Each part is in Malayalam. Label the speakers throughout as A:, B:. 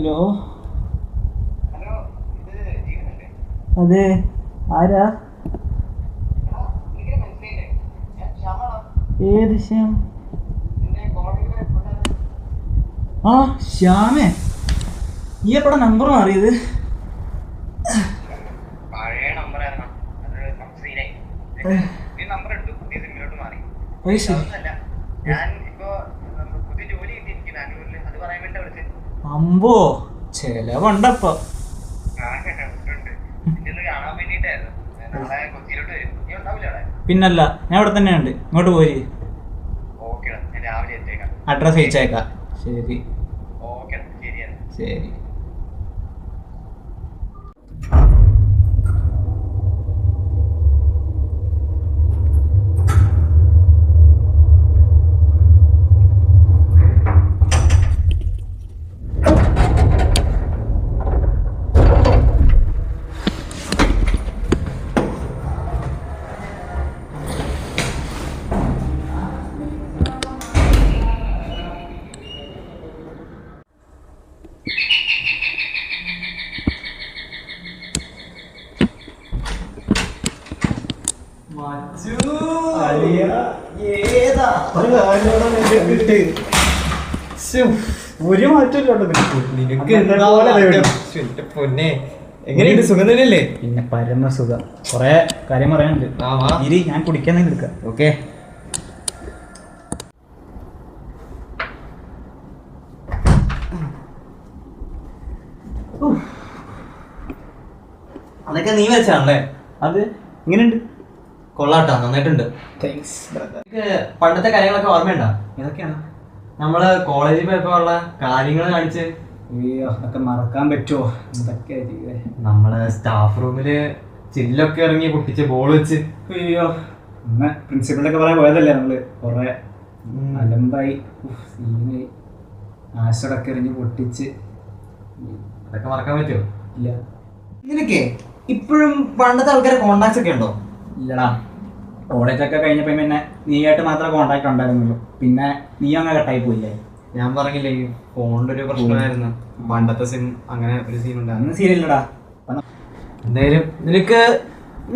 A: ഹലോ അതെ, ആരാ? ഏത് ശ്യാം? ആ ശ്യാമേ, നീ എപ്പോഴാ നമ്പർ മാറിയത്? അമ്പോ ചെലവുണ്ടപ്പോ. പിന്നല്ല, ഞാൻ ഇവിടെ തന്നെയുണ്ട്. ഇങ്ങോട്ട് പോരി. അഡ്രസ് അയച്ചേക്കാം. ശരി ശരി.
B: ഒരു മാറ്റമില്ലോട്ടോ നിനക്ക്. പൊന്നെ, എങ്ങനെയുണ്ട്? സുഖം തന്നെയല്ലേ?
A: പിന്നെ പരമസുഖം. കൊറേ കാര്യം പറയാനുണ്ട്. ഇരി, ഞാൻ കുടിക്കാൻ എടുക്കാം.
B: ഓക്കെ. അതൊക്കെ നീ വെച്ചാണല്ലേ?
A: അത് ഇങ്ങനെയുണ്ട്.
B: കൊള്ളാട്ടാ, നന്നായിട്ടുണ്ട്. പണ്ടത്തെ കാര്യങ്ങളൊക്കെ ഓർമ്മയുണ്ടോ?
A: ഏതൊക്കെയാണ്?
B: നമ്മള് കോളേജിൽ പോയപ്പോ ഉള്ള കാര്യങ്ങൾ കാണിച്ച്.
A: അയ്യോ, അതൊക്കെ മറക്കാൻ പറ്റുമോ? എന്തൊക്കെ
B: നമ്മള് സ്റ്റാഫ് റൂമില് ചില്ലൊക്കെ ഇറങ്ങി പൊട്ടിച്ച് ബോൾ വെച്ച്.
A: അയ്യോ, അന്ന് പ്രിൻസിപ്പളിനൊക്കെ പറയാൻ പോയതല്ലേ നമ്മള്. കൊറേ അലമ്പായി, സീനായി. ആശടൊക്കെ എറിഞ്ഞ് പൊട്ടിച്ച്.
B: അതൊക്കെ മറക്കാൻ പറ്റുമോ?
A: ഇല്ല.
B: നിനക്കേ ഇപ്പോഴും പണ്ടത്തെ ആൾക്കാരെ കോണ്ടാക്ട്സ് ഒക്കെ ഉണ്ടോ?
A: ഇല്ലടാ, കോളേജൊക്കെ കഴിഞ്ഞപ്പോ പിന്നെ നീയായിട്ട് മാത്രമേ കോണ്ടാക്ട് ഉണ്ടായിരുന്നുള്ളൂ. പിന്നെ നീ അങ്ങനെ കട്ടായി പോയില്ലേ?
B: ഞാൻ പറഞ്ഞില്ലേ, ഫോണിന്റെ ഒരു പ്രശ്നമായിരുന്നു. പണ്ടത്തെ സിം അങ്ങനെ ഒരു സീൻ ഉണ്ടായിരുന്നു.
A: സീനില്ലടാ.
B: എന്തായാലും നിനക്ക്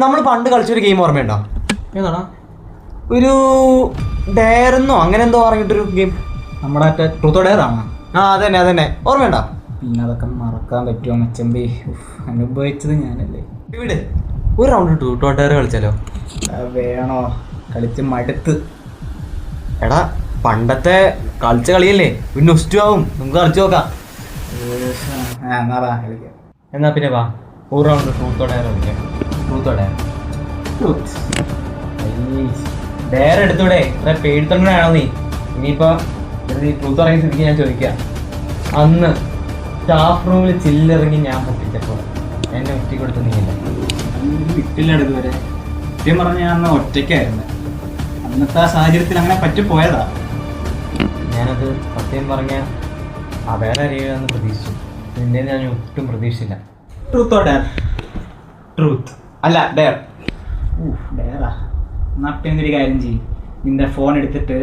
B: നമ്മൾ പണ്ട് കളിച്ചൊരു ഗെയിം ഓർമ്മയുണ്ടോ?
A: ഏതാടാ?
B: ഒരു ഡയറെന്നോ അങ്ങനെ എന്തോ പറഞ്ഞിട്ടൊരു ഗെയിം.
A: നമ്മുടെ ട്രൂത്ത് ഓർ ഡെയർ ആണോ?
B: ആ അതന്നെ അതന്നെ, ഓർമ്മയുണ്ടോ?
A: പിന്നെ അതൊക്കെ മറക്കാൻ പറ്റുമോ മച്ചമ്പി? അനുഭവിച്ചത് ഞാനല്ലേ.
B: ഇവിടെ ഒരു റൗണ്ട് ട്രൂത്ത് ഓർ ഡെയർ കളിച്ചാലോ?
A: വേണോ? കളിച്ച് മടുത്ത്.
B: എടാ, പണ്ടത്തെ കളിച്ച കളിയല്ലേ, പിന്നെ നൊസ്റ്റു ആവും. നമുക്ക് കളിച്ചു നോക്കാം. എന്നാ പിന്നെ വാ, ഒരു റൗണ്ട് ട്രൂത്ത് ഓർ ഡെയർ കളിക്കാം. Truth or dare. ഡെയർ എടുത്തൂടെ? ഇത്ര പേടിത്തണ്ടാണോ നീ? ഇനിയിപ്പോ ട്രൂത്ത് പറയുന്ന സ്ഥിതിക്ക് ഞാൻ ചോദിക്കാം. അന്ന് സ്റ്റാഫ് റൂമിൽ ചില്ലിറങ്ങി ഞാൻ പൊട്ടിച്ചപ്പോൾ എന്നെ ഒറ്റ കൊടുത്ത് നീയല്ല?
A: വിട്ടില്ല ഇതുവരെ. സത്യം പറഞ്ഞ ഞാൻ അന്ന് ഒറ്റയ്ക്കായിരുന്നു. അന്നത്തെ ആ സാഹചര്യത്തിൽ അങ്ങനെ പറ്റിപ്പോയതാ.
B: ഞാനത് സത്യം പറഞ്ഞ വേറെ അറിയുമെന്ന് പ്രതീക്ഷിച്ചു. നിന്നെ ഞാൻ ഒട്ടും പ്രതീക്ഷിച്ചില്ല.
A: Truth or dare?
B: ട്രൂത്ത് അല്ല ഡെയർ.
A: ഡെയറാ? നട്ടിൻ്റെ ഒരു കാര്യം ചെയ്യും. നിന്റെ ഫോൺ എടുത്തിട്ട്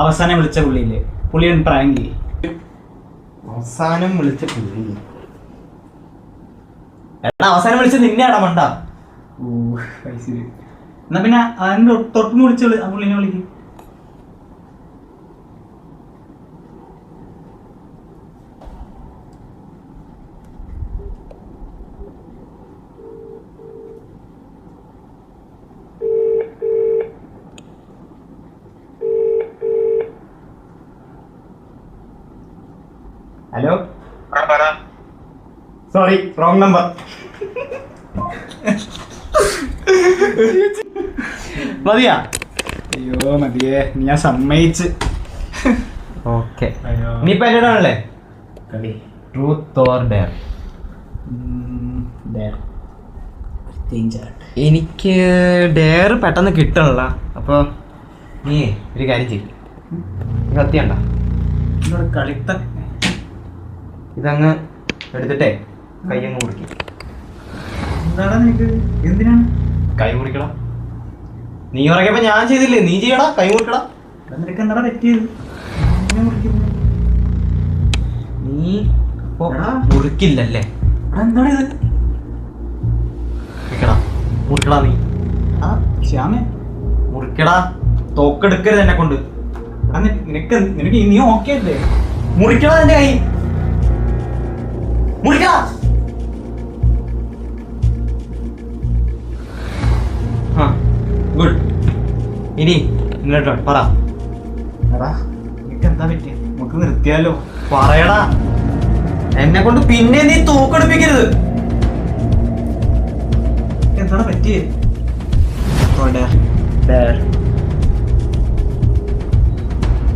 A: അവസാനം വിളിച്ച പുള്ളിയില്ലേ, പുള്ളിയെ പ്രാങ്ക് ചെയ്യും.
B: അവസാനം വിളിച്ച പുള്ളി? എടാ, അവസാനം വിളിച്ച നിന്നെ അടമണ്ട.
A: പൈസ എന്നാ പിന്നെ അതിന്റെ തൊട്ടും വിളിച്ചോളൂ. ആ പുള്ളിനെ വിളിക്കും.
B: Hello, sorry, wrong number. മതിയാ?
A: അയ്യോ മതിയേ, ഞാൻ സമ്മതിച്ച്.
B: ഓക്കെ, ഇനിയിപ്പോ എന്നോടാണല്ലേ
A: കളി?
B: Truth or dare?
A: ഡെയർ.
B: എനിക്ക് ഡെയർ പെട്ടെന്ന് കിട്ടണല്ല. അപ്പൊ നീ ഒരു കാര്യം ചെയ്യും, കത്തിയണ്ട
A: കളിത്ത
B: ഇതങ്ങ് എടുത്തിട്ടേ കൈ അങ്ങ് മുറിക്കും.
A: എന്താടാ നിനക്ക്? എന്തിനാണ്
B: കൈ മുറിക്കടാ? നീ ഉറങ്ങിയപ്പോ ഞാൻ ചെയ്തില്ലേ, നീ ചെയ്യടാ, കൈ മുറിക്കടാ.
A: നിനക്ക് എന്താടാ പറ്റിയത്?
B: നീ അപ്പൊ മുറിക്കില്ലല്ലേ?
A: എന്താണ് ഇത്?
B: മുറിക്കടാ നീ.
A: ശ്യാമേ,
B: മുറിക്കടാ, തോക്കെടുക്കരുത് എന്നെ കൊണ്ട്.
A: നിനക്ക് നീ ഓക്കെ അല്ലേ?
B: മുറിക്കടാ എന്റെ കൈ, മുറിക്കടാ. ഗുഡ്. ഇനി ഇങ്ങോട്ടോ പറ.
A: നിനക്ക് എന്താ പറ്റിയ? നമുക്ക് നിർത്തിയാലോ?
B: പറയടാ, എന്നെ കൊണ്ട് പിന്നെ നീ തൂക്കെടുപ്പിക്കരുത്.
A: എന്താണ് പറ്റിയേ?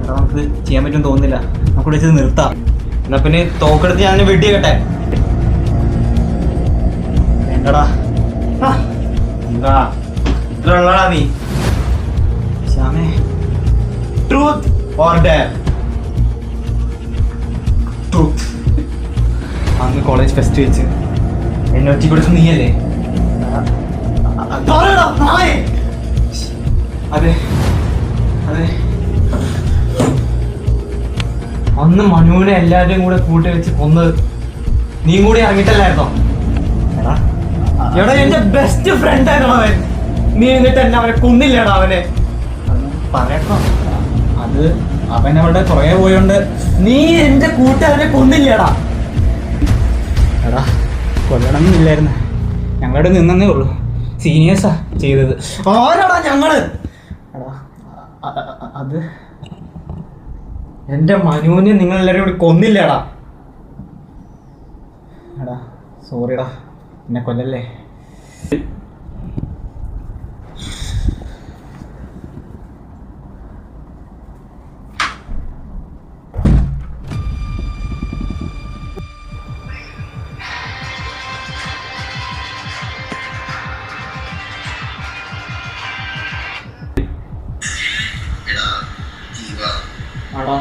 A: നമുക്ക് ചെയ്യാൻ പറ്റും തോന്നുന്നില്ല. നമുക്ക് വിളിച്ചത് നിർത്താം.
B: എന്നാ പിന്നെ തോക്കെടുത്ത് ഞാൻ വെട്ടിയേക്കട്ടെ.
A: വേണ്ടടാ.
B: എന്താ ഇത്രയുള്ളടാ നീ?
A: ശ്യാമേ,
B: ട്രൂത്ത് ഓർ ഡെയർ?
A: ട്രൂത്ത്.
B: അന്ന് കോളേജ് ഫെസ്റ്റ് വെച്ച് എന്നെ ഒറ്റ കൊടുത്ത് നീയല്ലേ?
A: അതെ അതെ,
B: അന്ന് മനുവിനെ എല്ലാവരും കൂടെ കൂട്ടി വെച്ച് കൊന്നത് നീ കൂടി ഇറങ്ങിയിട്ടല്ലായിരുന്നോ? എടാ, എന്റെ ബെസ്റ്റ് ഫ്രണ്ട് ആയിരുന്നു അവൻ. നീ എന്നിട്ട് എന്നെ അവനെ കൊന്നില്ലേടാ? അവനെ
A: പറയട്ടോ. അത് അവൻ അവളുടെ പുറകെ പോയോണ്ട്
B: നീ എന്റെ കൂട്ടുകാരനെ കൊന്നില്ലേടാ?
A: എടാ, കൊല്ലണമെന്നില്ലായിരുന്നു. ഞങ്ങളുടെ നിന്നേ ഉള്ളൂ. സീനിയേഴ്സാ ചെയ്തത്.
B: ആരാടാ ഞങ്ങള്?
A: എടാ, അത്
B: എന്റെ മനുവിനെ നിങ്ങൾ എല്ലാവരും കൂടി കൊന്നില്ലേടാ?
A: എടാ സോറിടാ, എന്നെ കൊല്ലല്ലേ.
B: ആടാ,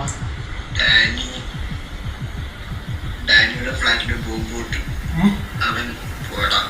C: ഡാനിയുടെ ഫ്ലാറ്റിൽ പോകുമ്പോൾ അവൻ പോയടാ.